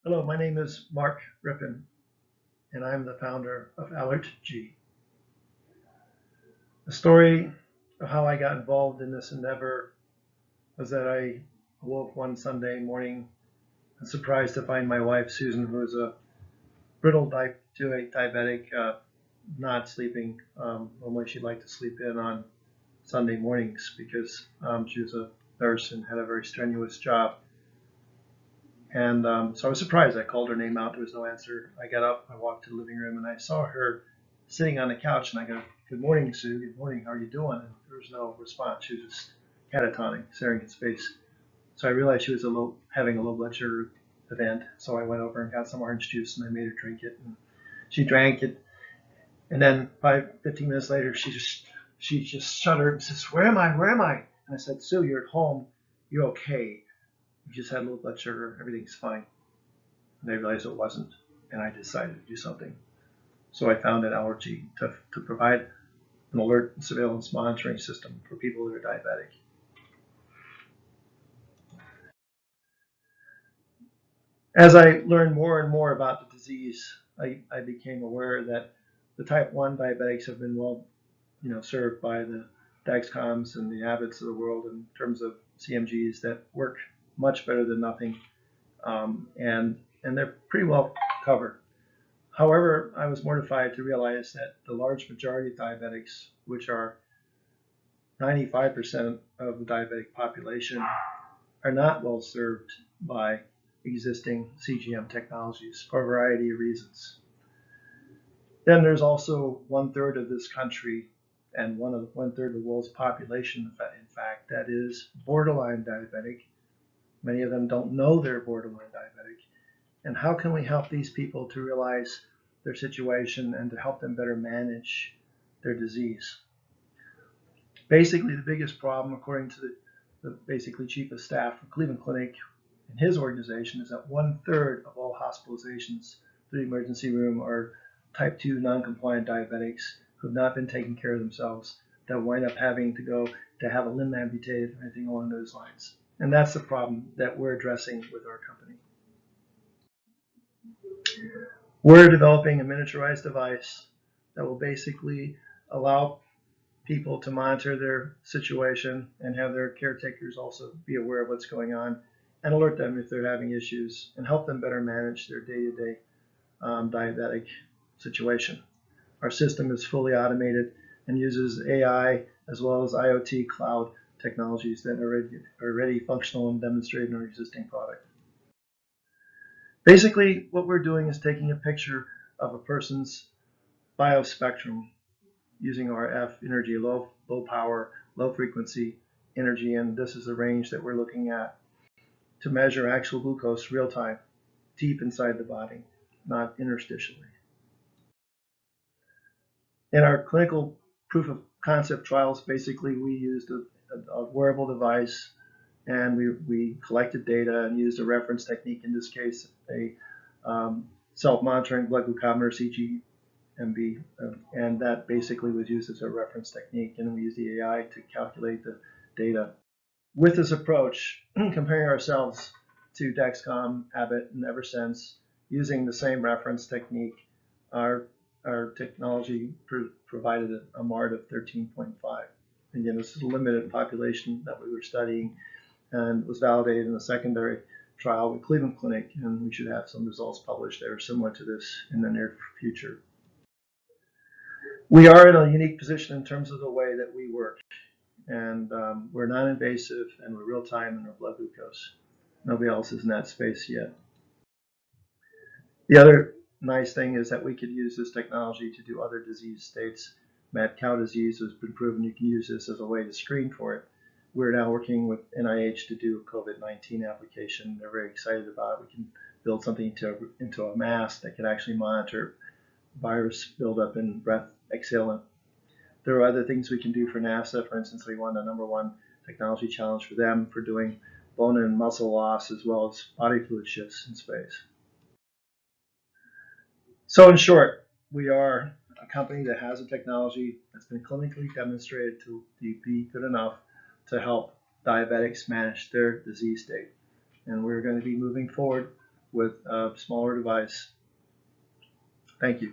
Hello, my name is Mark Rippin, and I'm the founder of Alertgy. The story of how I got involved in this endeavor was that I awoke one Sunday morning and surprised to find my wife, Susan, who is a brittle type 2A diabetic, not sleeping. Normally she'd like to sleep in on Sunday mornings because she was a nurse and had a very strenuous job. And so I was surprised. I called her name out. There was no answer. I got up, I walked to the living room, and I saw her sitting on the couch. And I go, "Good morning, Sue. Good morning. How are you doing?" And there was no response. She was just catatonic, staring at space. So I realized she was having a low blood sugar event. So I went over and got some orange juice, and I made her drink it. And she drank it. And then 15 minutes later, she just shuddered and says, "Where am I? Where am I?" And I said, "Sue, you're at home. You're okay. You just had low blood sugar. Everything's fine." And I realized it wasn't, and I decided to do something. So I founded Alertgy to provide an alert and surveillance monitoring system for people who are diabetic. As I learned more and more about the disease, I became aware that the type 1 diabetics have been well served by the Dexcoms and the Abbotts of the world in terms of CMGs that work much better than nothing, and they're pretty well covered. However, I was mortified to realize that the large majority of diabetics, which are 95% of the diabetic population, are not well served by existing CGM technologies for a variety of reasons. Then there's also 1/3 of this country and 1/3 of the world's population, in fact, that is borderline diabetic. Many of them don't know they're borderline diabetic. And how can we help these people to realize their situation and to help them better manage their disease? Basically, the biggest problem, according to the basically chief of staff for Cleveland Clinic and his organization, is that 1/3 of all hospitalizations to the emergency room are type 2 non-compliant diabetics who have not been taking care of themselves, that wind up having to go to have a limb amputated or anything along those lines. And that's the problem that we're addressing with our company. We're developing a miniaturized device that will basically allow people to monitor their situation and have their caretakers also be aware of what's going on and alert them if they're having issues and help them better manage their day-to-day diabetic situation. Our system is fully automated and uses AI as well as IoT cloud technologies that are already functional and demonstrated in our existing product. Basically, what we're doing is taking a picture of a person's biospectrum using RF energy, low power, low frequency energy, and this is the range that we're looking at to measure actual glucose real time, deep inside the body, not interstitially. In our clinical proof of concept trials, basically we used a wearable device and we collected data and used a reference technique, in this case a self-monitoring blood glucometer, CGMB, and that basically was used as a reference technique, and we used the AI to calculate the data. With this approach, comparing ourselves to Dexcom, Abbott, and Eversense, using the same reference technique, our technology provided a MARD of 13.5. Again, this is a limited population that we were studying, and was validated in a secondary trial with Cleveland Clinic, and we should have some results published that are similar to this in the near future. We are in a unique position in terms of the way that we work, and we're non-invasive and we're real time in our blood glucose. Nobody else is in that space yet. The other nice thing is that we could use this technology to do other disease states. Mad cow disease has been proven you can use this as a way to screen for it. We're now working with NIH to do a COVID-19 application. They're very excited about it. We can build something into a mask that can actually monitor virus buildup in breath exhalant. There are other things we can do for NASA. For instance, we won the #1 technology challenge for them for doing bone and muscle loss as well as body fluid shifts in space. So in short, we are a company that has a technology that's been clinically demonstrated to be good enough to help diabetics manage their disease state. And we're going to be moving forward with a smaller device. Thank you.